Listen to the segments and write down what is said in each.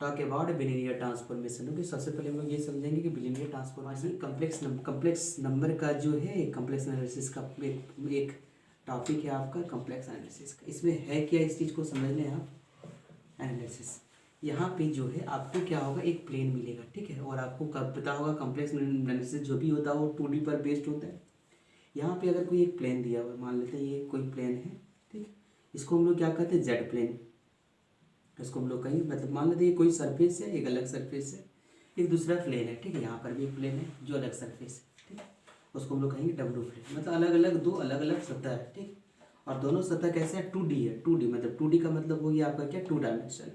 Talk about billionaire transformation. Okay, सबसे पहले हम लोग ये समझेंगे कि बिलिनियर ट्रांसफॉर्मेशन कम्प्लेक्स नंबर का जो है कम्प्लेक्स एनालिसिस का एक टॉपिक है आपका, कम्प्लेक्स एनालिसिस का। इसमें है क्या, इस चीज़ को समझ लें आप। एनालिसिस यहाँ पे जो है आपको क्या होगा, एक प्लेन मिलेगा, ठीक है। और आपको कब पता होगा कम्प्लेक्स एनालिसिस जो भी होता है वो 2D पर बेस्ड होता है। यहाँ पे अगर कोई एक प्लेन दिया हुआ है, मान लेते हैं ये कोई प्लेन है, ठीक। इसको हम लोग क्या कहते हैं, जेड प्लेन। इसको हम लोग कहेंगे, मतलब मान लेते हैं कोई सरफेस है, एक अलग सरफेस है, एक दूसरा प्लेन है, ठीक है। यहाँ पर भी एक प्लेन है जो अलग सरफेस है, ठीक। उसको हम लोग कहेंगे डब्ल्यू प्लेन। मतलब अलग अलग दो अलग अलग सतह है, ठीक। और दोनों सतह कैसे है, 2D है। 2D मतलब 2D का मतलब हो गया आपका क्या, 2 डायमेंशन।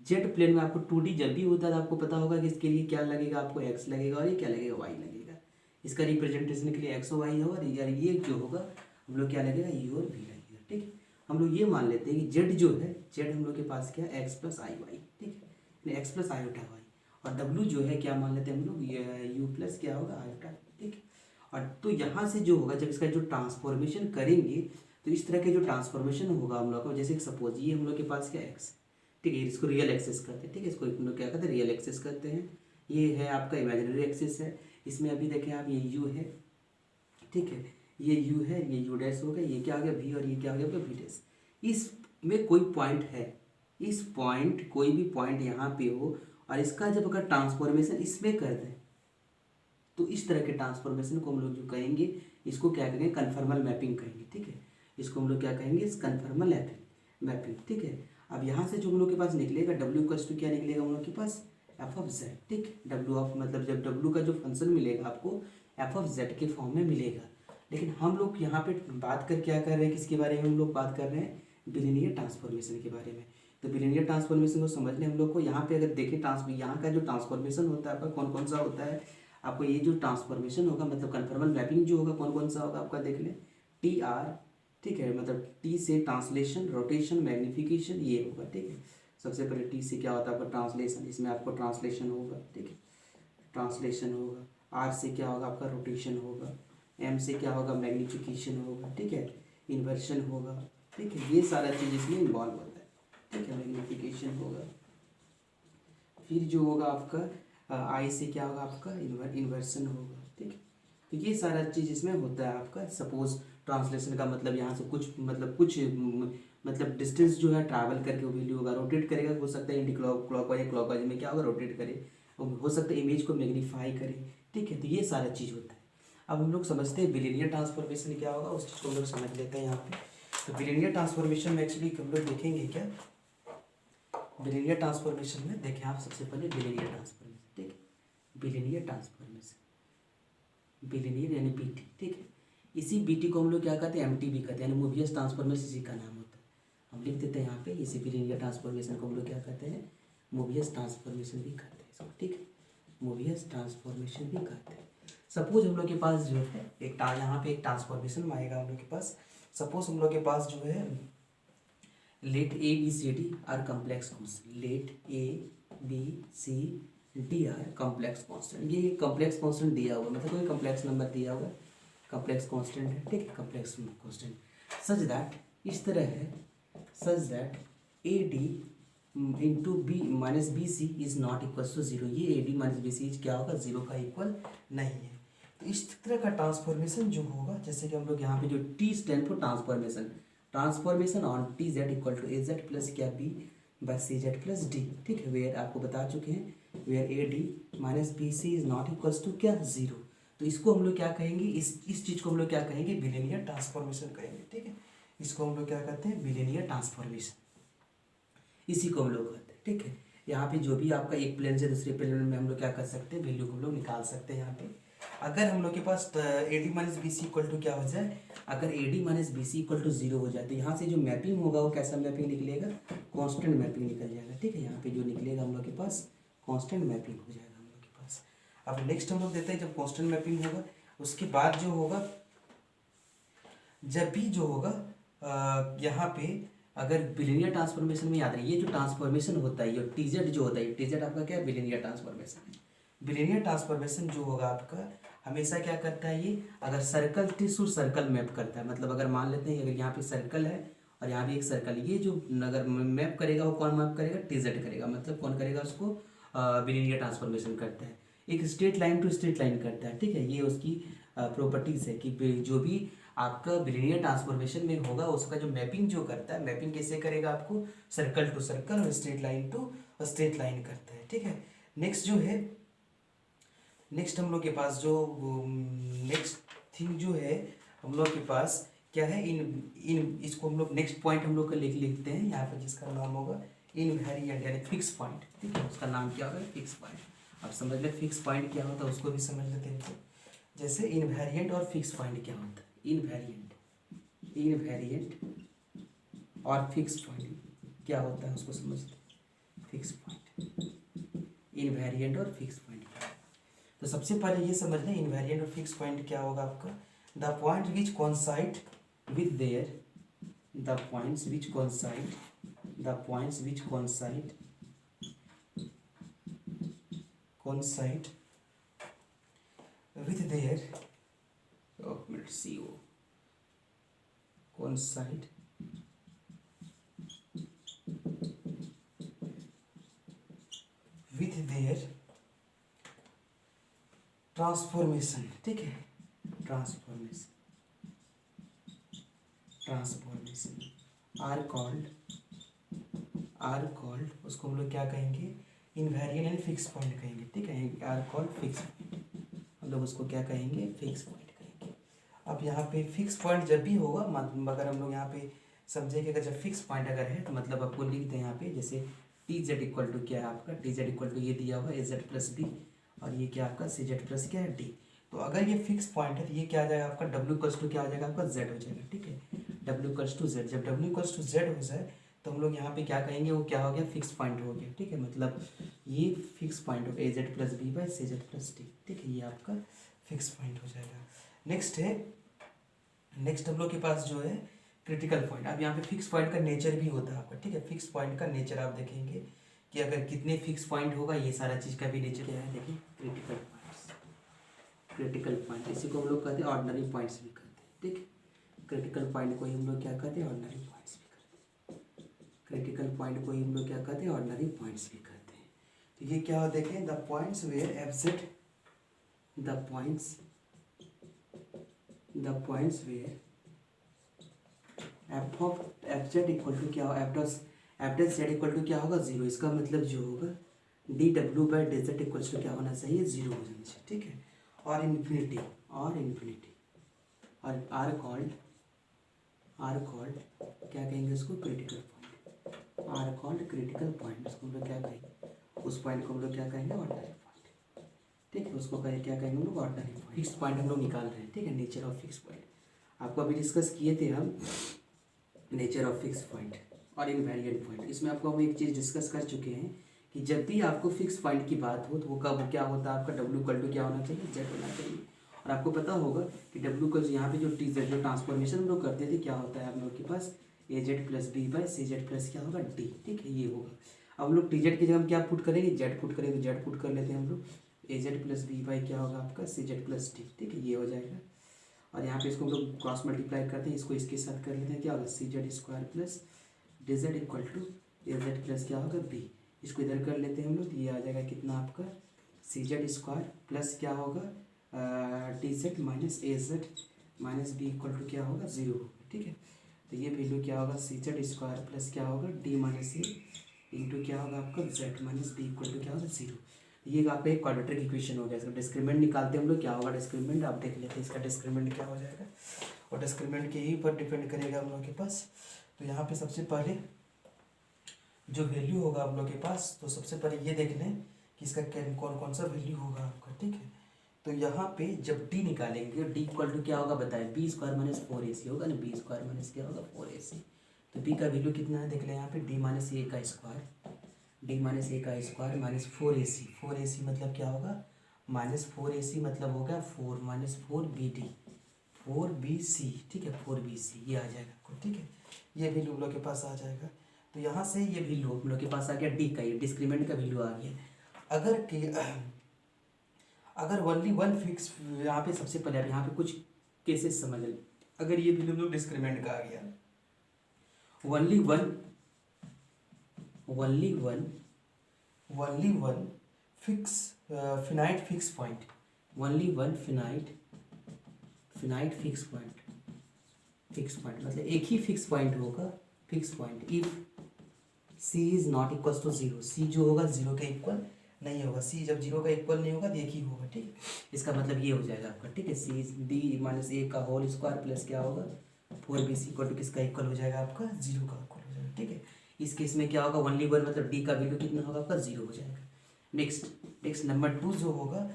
जेड प्लेन में आपको 2D जब भी होता है तो आपको पता होगा कि इसके लिए क्या लगेगा, आपको एक्स लगेगा और ये क्या लगेगा, वाई लगेगा। इसका रिप्रेजेंटेशन के लिए एक्स और वाई होगा, और ये जो होगा हम लोग क्या लगेगा, यू और वी लगेगा, ठीक। हम लोग ये मान लेते हैं कि जेड जो है, जेड हम लोग के पास क्या है, एक्स प्लस आई वाई, ठीक है, एक्स प्लस आई उठा वाई। और डब्ल्यू जो है क्या मान लेते हैं हम लोग, ये यू प्लस क्या होगा, आई उठा, ठीक। और तो यहाँ से जो होगा, जब इसका जो ट्रांसफॉर्मेशन करेंगे तो इस तरह के जो ट्रांसफॉर्मेशन होगा हम लोग को, जैसे सपोज ये हम लोग के पास क्या एक्स, ठीक है, इसको रियल एक्सिस करते हैं, ठीक है। इसको हम लोग क्या कहते हैं, रियल एक्सिस करते हैं। ये है आपका इमेजिनरी एक्सिस है। इसमें अभी देखें आप, ये यू है, ठीक है, ये यू है, ये यू डैश हो गया, ये क्या हो गया, वी, और ये क्या हो गया आपका वी डैश। इसमें कोई पॉइंट है, इस पॉइंट कोई भी पॉइंट यहाँ पे हो, और इसका जब अगर ट्रांसफॉर्मेशन इसमें कर दें तो इस तरह के ट्रांसफॉर्मेशन को हम लोग जो कहेंगे, इसको क्या कहेंगे, कन्फर्मल मैपिंग कहेंगे, ठीक है। इसको हम लोग क्या कहेंगे, कन्फर्मल मैपिंग, ठीक है। अब यहाँ से जो हम लोग के पास निकलेगा, डब्ल्यू कस टू क्या निकलेगा हम लोग के पास, एफ ऑफ जेड, ठीक। डब्ल्यू ऑफ मतलब जब डब्ल्यू का जो फंक्शन मिलेगा आपको एफ ऑफ जेड के फॉर्म में मिलेगा। लेकिन हम लोग यहाँ पे बात कर क्या कर रहे हैं, किसके बारे में हम लोग बात कर रहे हैं, बिलिनियर ट्रांसफॉर्मेशन के बारे में। तो बिलिनियर ट्रांसफॉर्मेशन को समझने हम लोग को यहाँ पे अगर देखें, यहाँ का जो ट्रांसफॉर्मेशन होता है आपका कौन कौन सा होता है, आपको ये जो ट्रांसफॉर्मेशन होगा मतलब कन्फर्मल मैपिंग जो होगा कौन कौन सा होगा आपका देख लें, टी आर, ठीक है, मतलब टी से ट्रांसलेशन, रोटेशन, मैग्निफिकेशन, ये होगा, ठीक है। सबसे पहले टी से क्या होता है आपका ट्रांसलेशन, इसमें आपको ट्रांसलेशन होगा, ठीक है, ट्रांसलेशन होगा। आर से क्या होगा आपका रोटेशन होगा। एम से क्या होगा, मैग्निफिकेशन होगा, ठीक है, इन्वर्शन होगा, ठीक है। ये सारा चीज़ इसमें इन्वॉल्व होता है, ठीक है, मैग्निफिकेशन होगा। फिर जो होगा आपका आई से क्या होगा आपका इन्वर्सन होगा, ठीक है। तो ये सारा चीज़ इसमें होता है आपका। सपोज ट्रांसलेशन का मतलब यहाँ से कुछ डिस्टेंस जो है ट्रैवल करके वो वैल्यू होगा, रोटेट करेगा, हो सकता है एंटी क्लॉकवाइज क्लॉकवाइज में क्या होगा, रोटेट करे, हो सकता है इमेज को मैग्नीफाई करे, ठीक है। तो ये सारा चीज़ होता है। अब हम लोग समझते हैं बिलिनियर ट्रांसफॉर्मेशन क्या होगा, उस चीज़ को हम लोग समझ लेते हैं यहाँ पे। तो बिलिनियर ट्रांसफॉर्मेशन में एक्चुअली हम लोग देखेंगे क्या, बिलिनियर ट्रांसफॉर्मेशन में देखें आप सबसे पहले बिलिनियर ट्रांसफॉर्मेशन, ठीक है, बिलिनियर ट्रांसफॉर्मेशन, बिलिनियर यानी बीटी, ठीक है। इसी बीटी को हम लोग क्या कहते हैं, एमटी भी कहते हैं, यानी मूवियस ट्रांसफॉर्मेशन इसी का नाम होता है। हम लिख देते हैं यहाँ पे, इसी बिलिनियर ट्रांसफॉर्मेशन को हम लोग क्या कहते हैं, मूवियस ट्रांसफॉर्मेशन भी कहते हैं इसको, ठीक है, मूवियस ट्रांसफॉर्मेशन भी कहते हैं। सपोज हम लोग के पास जो है एक यहाँ पे एक ट्रांसफॉर्मेशन आएगा हम लोग के पास। सपोज हम लोग के पास जो है let A B C D are complex constant, let A B C D are complex constant. ये कॉम्प्लेक्स कॉन्स्टेंट दिया हुआ, मतलब कोई कॉम्प्लेक्स नंबर दिया हुआ, कॉम्प्लेक्स कॉन्स्टेंट है, ठीक है, कॉम्प्लेक्स कॉन्स्टेंट सच दैट, इस तरह है, such that A D into B minus B C is not equal to zero. ये A D minus B C क्या होगा, जीरो का इक्वल नहीं है। तो इस तरह का ट्रांसफॉर्मेशन जो होगा, जैसे कि हम लोग यहाँ पे जो T stand for transformation on T Z equal to A Z plus क्या B by C Z plus D, ठीक है। वेयर आपको बता चुके हैं, where A D minus B C is not equals to क्या, जीरो। तो इसको हम लोग क्या कहेंगे, इस चीज़ को हम लोग क्या कहेंगे, बिलिनियर ट्रांसफॉर्मेशन कहेंगे, ठीक है। इसको हम लोग क्या कहते हैं, बिलिनियर ट्रांसफॉर्मेशन, इसी को हम लोग कहते हैं, ठीक है। यहाँ पे जो भी आपका एक प्लेन से दूसरे प्लेन में हम लोग क्या कर सकते हैं, वैल्यू को हम लोग निकाल सकते हैं। यहाँ पे अगर हम लोग के पास A D minus B C equal to क्या हो जाए, अगर A D minus B C equal to zero हो जाए तो यहाँ से जो मैपिंग होगा वो कैसा मैपिंग निकलेगा, कॉन्स्टेंट मैपिंग निकल जाएगा, ठीक है। यहाँ पे जो निकलेगा हम लोग के पास कॉन्स्टेंट मैपिंग हो जाएगा हम लोग के पास। अब नेक्स्ट हम लोग देते हैं, जब कॉन्स्टेंट मैपिंग होगा उसके बाद जो होगा, जब भी जो होगा यहाँ पे अगर बिलिनियर ट्रांसफॉर्मेशन में याद रहे, ये जो ट्रांसफॉर्मेशन होता है, ये टीजेड जो होता है, टीजेड आपका क्या है, बिलिनियर ट्रांसफॉर्मेशन है। बिलिनियर ट्रांसफॉर्मेशन जो होगा आपका हमेशा क्या करता है, ये अगर सर्कल टिश्यू सर्कल मैप करता है, मतलब अगर मान लेते हैं अगर यहाँ पे सर्कल है और यहाँ भी एक सर्कल। ये जो अगर मैप करेगा वो कौन मैप करेगा, टीजेड करेगा, मतलब कौन करेगा उसको, बिलिनियर ट्रांसफॉर्मेशन करता है। एक straight line to straight line करता है, ठीक है। ये उसकी प्रॉपर्टीज है कि जो भी आपका बिलिनियर ट्रांसफॉर्मेशन में होगा उसका जो मैपिंग जो करता है, मैपिंग कैसे करेगा आपको, सर्कल टू सर्कल और straight line to straight line करता है, ठीक है। नेक्स्ट जो है, नेक्स्ट हम लोग के पास जो नेक्स्ट थिंग जो है हम लोग के पास क्या है, इन इसको हम लोग नेक्स्ट पॉइंट हम लोग का लिखते हैं यहाँ पर, जिसका नाम होगा इनवेरिएंट यानी फिक्स पॉइंट, ठीक है। उसका नाम क्या होगा, फिक्स पॉइंट। अब समझ ले फिक्स पॉइंट क्या होता है, उसको भी समझ लेते हैं। तो जैसे इनवेरिएंट और फिक्स पॉइंट क्या होता है, इनवेरिएंट और फिक्स पॉइंट क्या होता है उसको समझते हैं। फिक्स पॉइंट, इनवेरिएंट और फिक्स पॉइंट क्या है। तो सबसे पहले ये समझ लें इनवेरिएंट और फिक्स पॉइंट क्या होगा आपका, the point which coincide with their the points which coincide with their let's see coincide with their transformation, ठीक है। ट्रांसफॉर्मेशन आर कॉल्ड उसको हम लोग क्या कहेंगे, इनवेरिएंट एंड फिक्स पॉइंट कहेंगे, ठीक है। आर कॉल्ड फिक्स पॉइंट, हम लोग उसको क्या कहेंगे, फिक्स पॉइंट कहेंगे। अब यहाँ पे फिक्स पॉइंट जब भी होगा, अगर हम लोग यहाँ पे समझे कि अगर जब फिक्स पॉइंट अगर है तो मतलब आपको लिख दें यहाँ पे, जैसे टी जेड इक्वल टू क्या है आपका, टी जेड इक्वल टू ये दिया हुआ ए जेड प्लस बी, और ये क्या आपका सी जेड प्लस क्या है डी। तो अगर ये फिक्स पॉइंट है तो ये क्या आ जाएगा आपका, डब्ल्यू इक्वल्स टू क्या आ जाएगा आपका, जेड हो जाएगा, ठीक है। डब्ल्यू इक्वल्स टू जेड, जब डब्ल्यू इक्वल्स टू जेड हो जाए तो हम लोग यहाँ पे क्या कहेंगे, वो क्या हो गया, फिक्स पॉइंट हो गया, ठीक है। मतलब ये फिक्स पॉइंट हो गया A Z plus B by C Z plus D, ठीक है। ये आपका फिक्स पॉइंट हो जाएगा। नेक्स्ट हम लोग के पास जो है क्रिटिकल पॉइंट। अब यहाँ पे फिक्स पॉइंट का नेचर भी होता है आपका, ठीक है। फिक्स पॉइंट का नेचर आप देखेंगे कि अगर कितने फिक्स पॉइंट होगा, ये सारा चीज़ का भी नेचर क्या है, देखिए क्रिटिकल पॉइंट, इसी को हम लोग कहते हैं ऑर्डिनरी पॉइंट्स भी कहते हैं, ठीक है। क्रिटिकल पॉइंट को ही हम लोग क्या कहते हैं, ऑर्डिनरी पॉइंट्स भी कहते हैं। क्रिटिकल पॉइंट को ही हम लोग क्या कहते हैं, ऑर्डिनरी पॉइंट्स भी कहते हैं। तो ये क्या देखें, the points where F Z, the points where F Z equal to क्या हो, F dash Z equal to क्या होगा, जीरो। इसका मतलब जो होगा D W by D Z equal to क्या होना चाहिए, जीरो हो जाना चाहिए, ठीक है। और इन्फिनिटी और आर कॉल्ड क्या कहेंगे उसको, critical point. Are called critical point, उसको हम लोग क्या कहेंगे, उस पॉइंट को हम लोग क्या कहेंगे, ऑर्डिनरी पॉइंट, ठीक है। उसको क्या कहेंगे हम लोग, ऑर्डिनरी पॉइंट। फिक्स पॉइंट हम लोग निकाल रहे हैं, ठीक है। नेचर ऑफ फिक्स पॉइंट आपको अभी डिस्कस किए थे हम, नेचर ऑफ फिक्स पॉइंट और इनवेरिएंट पॉइंट। इसमें आपको हम एक चीज़ डिस्कस कर चुके हैं कि जब भी आपको फिक्स पॉइंट की बात हो तो वो कब क्या होता है आपका, डब्ल्यू इक्वल टू क्या होना चाहिए, जेड होना चाहिए। और आपको पता होगा कि डब्ल्यू इक्वल यहाँ पे जो टी जेड जो ट्रांसफॉर्मेशन हम लोग करते थे, क्या होता है आप लोग के पास, A Z plus B by C Z plus क्या होगा, डी, ठीक है। ये होगा। अब हम लोग टी जेड की जगह हम क्या पुट करेंगे, जेड पुट करेंगे, जेड पुट कर लेते हैं हम लोग, ए जेड प्लस बी बाई क्या होगा आपका, सी जेड प्लस डी, ठीक है। ये हो जाएगा। और यहाँ पे इसको हम लोग क्रॉस मल्टीप्लाई करते हैं, इसको इसके साथ कर लेते हैं, क्या होगा, C Z square plus D Z equal to A Z plus क्या होगा, बी। इसको इधर कर लेते हैं हम लोग, तो ये आ जाएगा कितना आपका, सी जेड स्क्वायर प्लस क्या होगा, D Z minus A Z minus B equal to क्या होगा, जीरो होगा, ठीक है। तो ये वैल्यू क्या होगा, सी जेड स्क्वायर प्लस क्या होगा, डी माइनस ए इंटू क्या होगा आपका, Z minus B equal to क्या होगा, जीरो। ये आपका एक क्वाड्रेटिक इक्वेशन हो गया। इसका डिस्क्रिमिनेंट निकालते हैं हम लोग, क्या होगा डिस्क्रिमिनेंट, आप देख लेते हैं इसका डिस्क्रिमिनेंट क्या हो जाएगा, और डिस्क्रिमिनेंट के ही पर डिपेंड करेगा हम लोग के पास। तो यहाँ पे सबसे पहले जो वैल्यू होगा आप लोग के पास, तो सबसे पहले ये देख लें कि इसका कौन कौन सा वैल्यू होगा आपका, ठीक है। तो यहाँ पे जब डी निकालेंगे, डी इक्वल टू क्या होगा बताएं, बी स्क्वायर माइनस 4ac होगा ना, बी स्क्वायर माइनस क्या होगा 4ac। तो बी का वैल्यू कितना है देख लें यहाँ पे, डी माइनस ए का स्क्वायर, डी माइनस ए का स्क्वायर माइनस 4ac, 4ac मतलब क्या होगा, माइनस 4ac मतलब हो गया 4 माइनस 4bd 4bc, ठीक है, 4bc ये आ जाएगा, ठीक है। ये वैल्यू हम लोग के पास आ जाएगा। तो यहाँ से ये वैल्यू हम लोग के पास आ गया, डी का ये डिस्क्रिमिनेंट का वैल्यू आ गया। अगर ओनली वन फिक्स, यहाँ पे सबसे पहले यहाँ पे कुछ केसेस समझ लें। अगर ये वैल्यू हम लोग डिस्क्रिमिनेंट का आ गया only one fix finite fix point, only one finite fix point मतलब एक ही फिक्स पॉइंट होगा, fix point if C is not equal to zero, C जो होगा जीरो के इक्वल नहीं होगा, सी जब जीरो का इक्वल नहीं होगा तो एक ही होगा, ठीक है। इसका मतलब ये हो जाएगा आपका, ठीक है, सी इज डी माइनस ए का होल स्क्वायर प्लस क्या होगा 4bc इक्वल टू किसका इक्वल हो जाएगा आपका जीरो का इक्वल हो जाएगा, ठीक है। इस केस में क्या होगा ओनली वन मतलब डी का वैल्यू कितना होगा आपका जीरो हो जाएगा। नेक्स्ट नंबर 2 जो होगा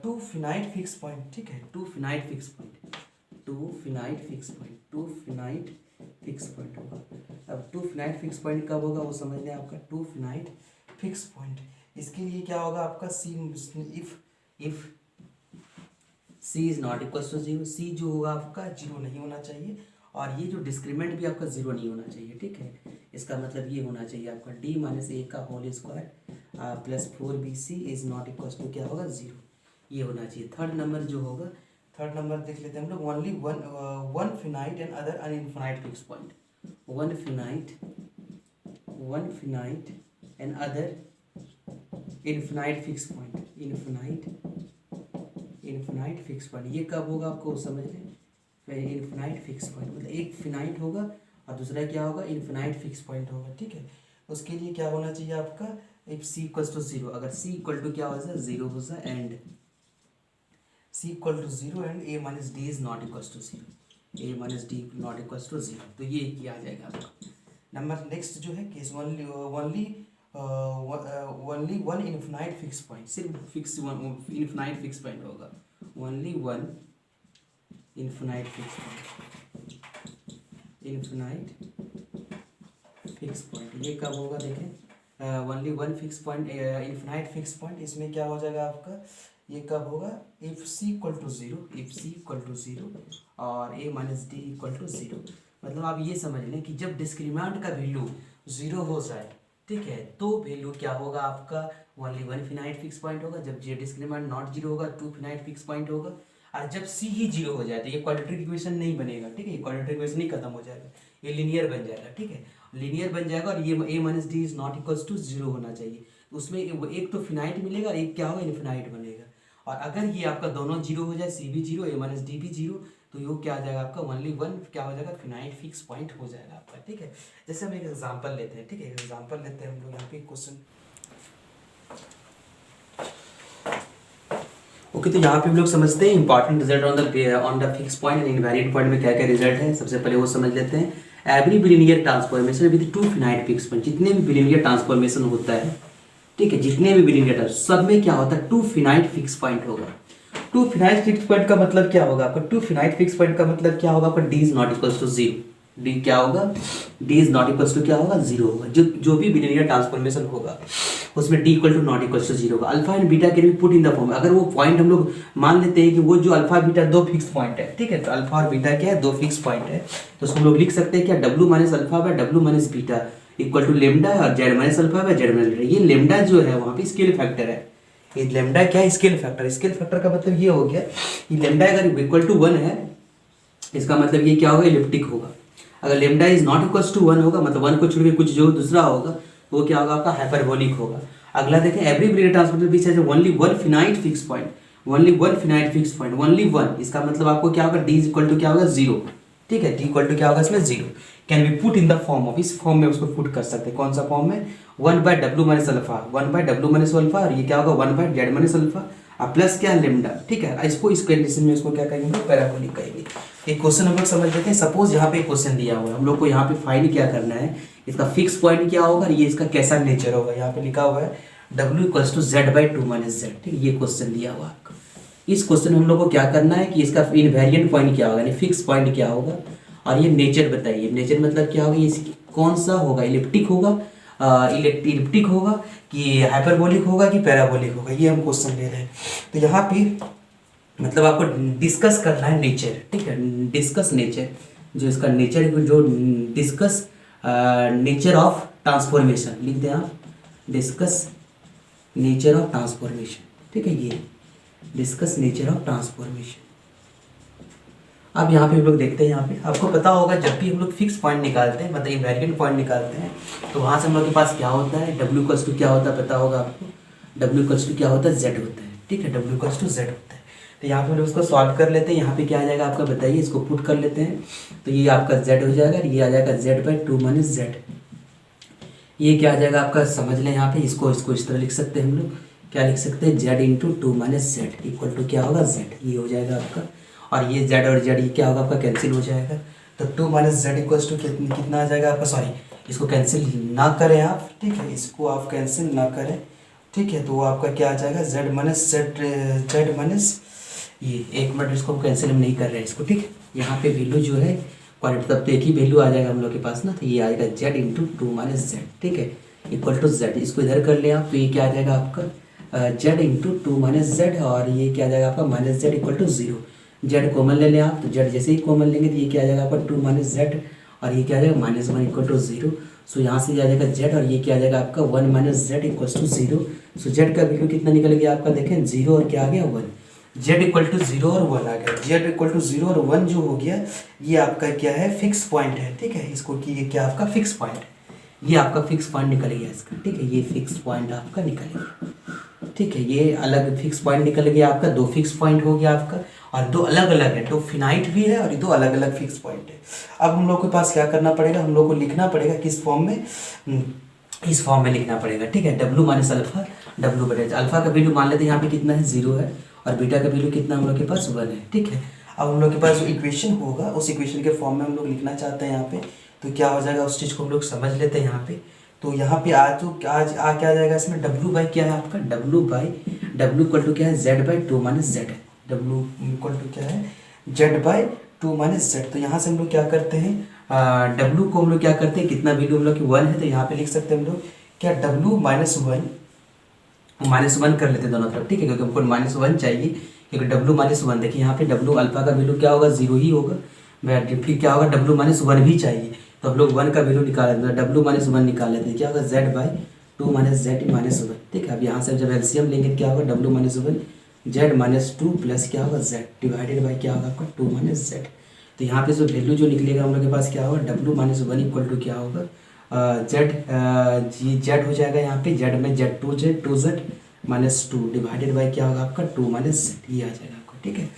टू फिनाइट फिक्स पॉइंट, ठीक है, टू फिनाइट फिक्स पॉइंट होगा। अब टू फिनाइट फिक्स पॉइंट कब होगा वो समझ लें आपका, टू फिनाइट फिक्स पॉइंट इसके लिए क्या होगा आपका C if C is not equal to zero, C जो होगा आपका जीरो नहीं होना चाहिए और ये जो डिस्क्रीमेंट भी आपका जीरो नहीं होना चाहिए, ठीक है। इसका मतलब ये होना चाहिए आपका डी माइनस ए का whole square plus 4bc is not equal to क्या होगा जीरो, ये होना चाहिए। थर्ड नंबर जो होगा, थर्ड नंबर देख लेते हैं हम लोग, only one finite and other an infinite fix point, one finite and other infinite fix point, infinite fix point ये कब होगा आपको समझ लें, इनफिनाइट फिक्स पॉइंट मतलब एक फिनाइट होगा और दूसरा क्या होगा इनफिनाइट फिक्स पॉइंट होगा, ठीक है। उसके लिए क्या होना चाहिए आपका if C equal to zero, अगर सी इक्वल टू क्या हो जाए जीरो हो जाए and C equal to zero and A minus D is not equal to zero, A minus D not equal to zero, तो ये किया आ जाएगा आपका। नंबर नेक्स्ट जो है case only one infinite fix point, सिर्फ fix one infinite fix point होगा, only one infinite fix point ये कब होगा देखें, only one fix point infinite fix point, इसमें क्या हो जाएगा आपका ये कब होगा if C equal to zero और A minus D equal to zero. मतलब आप ये समझ लें कि जब डिस्क्रिमिनेंट का वैल्यू जीरो हो जाए, ठीक है, तो वैल्यू क्या होगा आपका only one finite fix point होगा। जब ये डिस्क्रिमिनेंट नॉट जीरो होगा टू फिनाइट फिक्स पॉइंट होगा। और जब सी ही जीरो हो जाए तो ये क्वाड्रेटिक इक्वेशन नहीं बनेगा, ठीक है, ये क्वाड्रेटिक इक्वेशन ही खत्म हो जाएगा, ये लीनियर बन जाएगा, ठीक है, लीनियर बन जाएगा। और ये A minus D is not equals to zero होना चाहिए, उसमें एक तो फिनाइट मिलेगा और एक क्या होगा इनफिनाइट बनेगा। और अगर ये आपका दोनों जीरो हो जाए, सी भी जीरो ए माइनस डी भी जीरो, तो ये क्या आ जाएगा आपका ओनली वन क्या हो जाएगा फिनाइट फिक्स पॉइंट हो जाएगा आपका, ठीक है। जैसे हम एक एग्जांपल लेते हैं, ठीक है, एग्जांपल लेते हैं हम लोग यहाँ पे क्वेश्चन। ओके, तो यहाँ पे हम लोग समझते हैं important result on the fix point and invalid point में क्या क्या रिजल्ट है। सबसे पहले वो समझ लेते हैं। Every billionaire transformation with two finite fix point, जितने भी बिलिनियर ट्रांसफॉर्मेशन होता है, ठीक है, जितने भी बिलिनियर सब में क्या होता है टू फिनाइट फिक्स पॉइंट होगा। टू फिनाइट फिक्स पॉइंट का मतलब क्या होगा आपका, टू फिनाइट फिक्स पॉइंट का मतलब क्या होगा आपका D is not equal to zero, D क्या होगा, D is not equal to क्या होगा जीरो होगा। जो भी बिलिनियर ट्रांसफॉर्मेशन होगा उसमें D equal to not equal to zero होगा। Alpha and beta can be put in the form, अगर वो पॉइंट हम लोग मान लेते हैं कि वो जो अल्फा बीटा दो फिक्स पॉइंट है, ठीक है, तो अल्फा और बीटा क्या है दो फिक्स पॉइंट है, तो उसको हम लोग लिख सकते हैं क्या W minus alpha by W minus beta equal to lambda और Z minus alpha by Z minus beta. ये लेमडा जो है वहाँ पे स्केल फैक्टर है, ये लेमडा क्या है स्केल फैक्टर। स्केल फैक्टर का मतलब ये हो गया कि लेमडा अगर इक्वल टू 1 है इसका मतलब ये क्या होगा इलिप्टिक होगा। अगर lambda is not equal to 1 होगा मतलब 1 को छोड़ के कुछ जो दूसरा होगा वो क्या होगा आपका हाइपरबोलिक होगा। अगला देखें every billionaire transformation which has only one finite fix point, only one finite fix point, only one, इसका मतलब आपको क्या होगा डी इज इक्वल टू क्या होगा जीरो, ठीक है, डी इक्वल टू क्या होगा इसमें zero. Can be put in the form of, इस फॉर्म में उसको पुट कर सकते हैं। कौन सा फॉर्म में, one by W minus alpha, one by W minus alpha, और ये क्या होगा one by Z minus alpha और प्लस क्या लेमडा, ठीक है। इसको इस कंडीशन में इसको क्या कहेंगे पैराबोलिक कहेंगे। एक क्वेश्चन हम लोग समझ लेते हैं। सपोज यहाँ पे क्वेश्चन दिया हुआ है, हम लोग को यहाँ पे फाइंड क्या करना है, इसका फिक्स पॉइंट क्या होगा, ये इसका कैसा नेचर होगा। यहाँ पे लिखा हुआ है W equals to Z by two minus Z, ठीक है, ये क्वेश्चन दिया हुआ है। इस क्वेश्चन में हम लोग को क्या करना है कि इसका इनवेरिएंट पॉइंट क्या होगा, यानी फिक्स पॉइंट क्या होगा, और ये नेचर बताइए। नेचर मतलब क्या होगा, ये कौन सा होगा, इलिप्टिक होगा, इलिप्टिक होगा कि हाइपरबोलिक होगा कि पैराबोलिक होगा, ये हम क्वेश्चन ले रहे हैं। तो यहाँ पे मतलब आपको डिस्कस करना है नेचर, ठीक है, डिस्कस नेचर, जो इसका नेचर जो डिस्कस नेचर ऑफ ट्रांसफॉर्मेशन लिख दें आप, डिस्कस नेचर ऑफ ट्रांसफॉर्मेशन, ठीक है, ये डिस्कस नेचर ऑफ ट्रांसफॉर्मेशन। अब यहाँ पे हम लोग देखते हैं, यहाँ पे आपको पता होगा जब भी हम लोग फिक्स पॉइंट निकालते हैं, मतलब इनवेरिएंट पॉइंट निकालते हैं, तो वहाँ से हम लोग के पास क्या होता है, डब्ल्यू इक्वल्स टू क्या होता है पता होगा आपको, डब्ल्यू इक्वल्स टू क्या होता है, जेड होता है, ठीक है, डब्ल्यू इक्वल्स टू जेड होता है। तो यहाँ पे हम लोग उसको सॉल्व कर लेते हैं, यहाँ पे क्या आ जाएगा आपका बताइए, इसको पुट कर लेते हैं, तो ये आपका जेड हो जाएगा, ये आ जाएगा Z by two minus Z, ये क्या आ जाएगा आपका, समझ लें यहाँ पे इसको इस तरह लिख सकते हैं हम लोग, क्या लिख सकते हैं, Z into two minus Z equal to क्या होगा, जेड, ये हो जाएगा आपका, और ये जेड और जेड ये क्या होगा आपका, कैंसिल हो जाएगा, तो two minus Z equals to कितना आ जाएगा आपका, सॉरी इसको कैंसिल ना करें आप, ठीक है, इसको आप कैंसिल ना करें, ठीक है, तो वो आपका क्या आ जाएगा, जेड माइनस जेड माइनस ये, एक मिनट इसको कैंसिल हम नहीं कर रहे हैं इसको, ठीक है, यहाँ पे वैल्यू जो है क्वालिटी तब तो एक ही वैल्यू आ जाएगा हम लोग के पास ना, तो ये आएगा Z into two minus Z, ठीक है, इक्वल टू जेड, इसको इधर कर ले आप, तो ये क्या आ जाएगा आपका Z into two minus Z, और ये क्या आ जाएगा आपका minus Z equal to zero, Z common ले लें आप, तो जेड जैसे ही कॉमन लेंगे तो ये क्या आ जाएगा आपका टू माइनस जेड, और ये क्या आ जाएगा minus one equal to zero, so यहाँ से आ जाएगा जेड, और ये क्या आ जाएगा आपका one minus Z equal to zero, so Z का वैल्यू कितना निकल गया आपका, देखें जीरो और क्या आ गया one, Z equal to zero और वन आ गया, जेड इक्वल टू जीरो और वन जो हो गया, ये आपका क्या है, फिक्स पॉइंट है, ठीक है, इसको कि ये क्या आपका फिक्स पॉइंट है, ये आपका फिक्स पॉइंट निकल गया इसका, ठीक है, ये फिक्स पॉइंट आपका निकल गया, ठीक है, ये अलग फिक्स पॉइंट निकल गया आपका, दो फिक्स पॉइंट हो गया आपका, और दो अलग अलग है, दो फिनाइट भी है और ये दो अलग अलग फिक्स पॉइंट है। अब हम लोग के पास क्या करना पड़ेगा, हम लोग को लिखना पड़ेगा किस फॉर्म में, इस फॉर्म में लिखना पड़ेगा, ठीक है, डब्ल्यू माइनस अल्फा, डब्ल्यू बटे अल्फा का वैल्यू मान लेते हैं यहाँ पे कितना है, जीरो है, और बीटा का वैल्यू कितना हम लोग के पास वन है, ठीक है। अब हम लोग के पास जो इक्वेशन होगा उस इक्वेशन के फॉर्म में हम लोग लिखना चाहते हैं यहाँ पे, तो क्या हो जाएगा उस चीज़ को हम लोग समझ लेते हैं यहाँ पे, तो यहाँ पे आज क्या आ जाएगा इसमें, डब्ल्यू बाई क्या है आपका, डब्ल्यू इक्वल टू क्या है, Z by two minus Z है, डब्ल्यू इक्वल टू क्या है, Z by two minus Z, तो यहाँ से हम लोग क्या करते हैं, डब्ल्यू को हम लोग क्या करते हैं, कितना वैल्यू हम लोग की वन है, तो यहाँ पे लिख सकते हैं हम लोग क्या, डब्ल्यू माइनस वन कर लेते हैं दोनों तरफ, ठीक है, क्योंकि हमको माइनस वन चाहिए, क्योंकि डब्ल्यू माइनस वन देखिए यहाँ पे डब्ल्यू अल्फा का वैल्यू क्या होगा, जीरो ही होगा, फिर क्या होगा, डब्ल्यू माइनस वन भी चाहिए, तो हम लोग वन का वैल्यू निकाल लेते हैं, डब्ल्यू माइनस वन निकाल लेते हैं, क्या होगा, Z by two minus Z minus one, ठीक है, अब यहाँ से जब एलसीएम लेंगे क्या होगा, W minus one Z minus two plus क्या होगा जेड डिवाइडेड बाई क्या होगा आपका टू माइनस जेड, तो यहाँ पे जो वैल्यू जो निकलेगा हम लोग के पास क्या होगा, W minus one equal to क्या होगा, जेड हो जाएगा यहाँ पे, जेड में Z two Z minus two divided by क्या होगा आपका टू माइनस जेड, ये आ जाएगा आपको, ठीक है,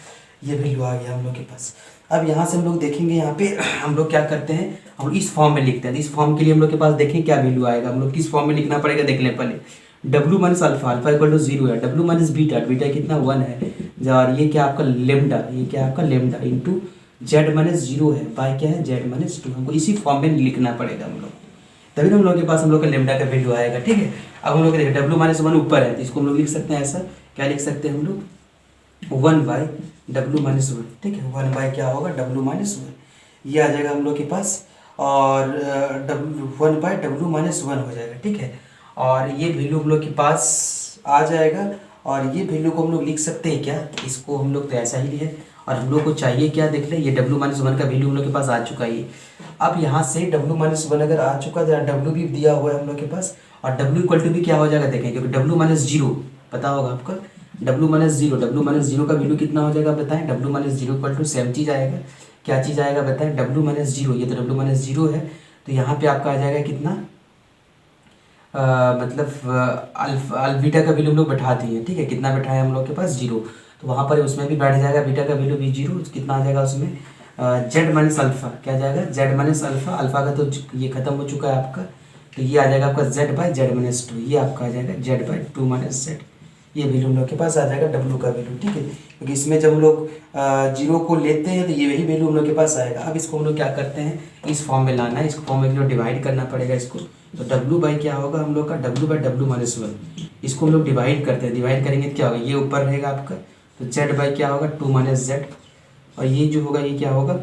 ये वैल्यू आ गया हम लोग के पास। अब यहाँ से हम लोग देखेंगे, यहाँ पे हम लोग क्या करते हैं, हम इस फॉर्म में लिखते हैं, इस फॉर्म के लिए हम लोग के पास देखें क्या वैल्यू आएगा, हम लोग किस फॉर्म में लिखना पड़ेगा देख लें पहले, W minus alpha, alpha equal to zero है, डब्ल्यू माइनस बीटा, बीटा कितना वन है, और ये क्या आपका लेमडा, ये क्या आपका lambda into Z minus zero है बाई क्या है, जेड माइनस टू, हमको इसी फॉर्म में लिखना पड़ेगा हम लोग, तभी हम लोग के पास हम लोग का लेमडा का वैल्यू आएगा, ठीक है। अब हम लोग देखिए डब्ल्यू माइनस वन ऊपर है, तो इसको हम लोग लिख सकते हैं ऐसा, क्या लिख सकते हैं हम लोग, one by W minus one, ठीक है, वन बाई क्या होगा, डब्ल्यू माइनस वन, ये आ जाएगा हम लोग के पास, और W one by W minus one हो जाएगा, ठीक है, और ये वैल्यू हम लोग के पास आ जाएगा, और ये वैल्यू को हम लोग लिख सकते हैं क्या, इसको हम लोग तो ऐसा ही लिए, और हम लोग को चाहिए क्या देख लें, ये डब्ल्यू माइनस वन का वैल्यू हम लोग के पास आ चुका है, अब यहाँ से डब्ल्यू माइनस वन अगर आ चुका है, डब्ल्यू भी दिया हुआ है हम लोग के पास, और डब्ल्यू इक्वल टू भी क्या हो जाएगा देखें, क्योंकि डब्ल्यू माइनस जीरो पता होगा आपका, डब्ल्यू माइनस जीरो का वैल्यू कितना हो जाएगा बताएं, W minus zero equal to same चीज़ आएगा, क्या चीज़ आएगा बताएं, डब्ल्यू माइनस जीरो, ये तो डब्ल्यू माइनस जीरो है, तो यहाँ पे आपका आ जाएगा कितना, मतलब अल्फा का वैल्यू हम लोग बैठा दिए, ठीक है, कितना बैठाए हम लोग के पास, जीरो, तो वहाँ पर उसमें भी बैठ जाएगा बीटा का वैल्यू भी जीरो, कितना आ जाएगा उसमें, जेड माइनस अल्फा, क्या जाएगा, जेड माइनस अल्फा, अल्फा का तो ये खत्म हो चुका है आपका, तो ये आ जाएगा आपका Z by Z minus to, ये आपका आ जाएगा Z by two minus Z, ये वैल्यू हम लोग के पास आ जाएगा डब्ल्यू का वैल्यू, ठीक है, क्योंकि इसमें जब हम लोग जीरो को लेते हैं तो ये वही वैल्यू हम लोग के पास आएगा। अब इसको हम लोग क्या करते हैं, इस फॉर्म में लाना है, इसको फॉर्म में लोग डिवाइड करना पड़ेगा इसको, तो डब्ल्यू बाई क्या होगा हम लोग का, W by W minus one, इसको हम लोग डिवाइड करते हैं, डिवाइड करेंगे तो क्या होगा, ये ऊपर रहेगा आपका, तो जेड बाई क्या होगा टू माइनस जेड, और ये जो होगा ये क्या होगा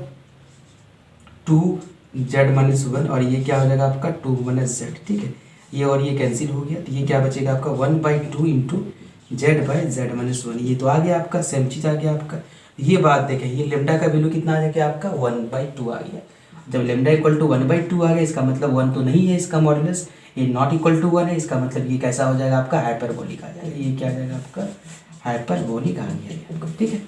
टू जेड माइनस वन, और ये क्या हो जाएगा आपका टू माइनस जेड, ठीक है, ये और ये कैंसिल हो गया, तो ये क्या बचेगा आपका one by two into Z by Z minus one, ये तो आ गया आपका सेम चीज़ आ गया आपका। ये बात देखें, ये लेमडा का वैल्यू कितना आ गया आपका वन बाई टू आ गया, जब lambda equal to one by two आ गया, इसका मतलब वन तो नहीं है इसका मॉडुलस, ये नॉट इक्वल टू वन है, इसका मतलब ये कैसा हो जाएगा आपका हाइपरबोलिक आ जाएगा, ये क्या आ जाएगा आपका हाइपरबोलिक आ गया आपको, ठीक है।